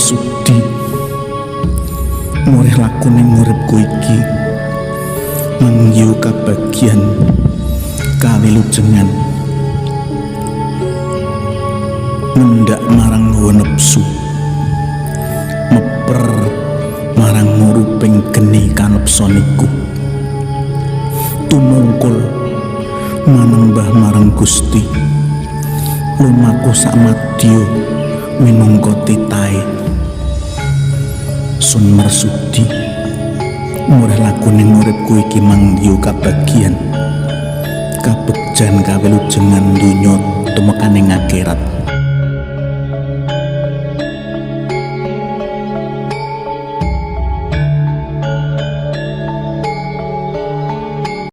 Marsudi murih lakuning uripku iki mangyu kabagyan kawilujengan mendak marang hawa nepsu meper marang nguruping geni kanepsoniku tumungkul manembah marang Gusti lumaku samadya minangka titahe Sun Marsudi murih lakuning uripku iki mangyu kabagyan kabegjan kawilujengan donya tumekaning akhirat.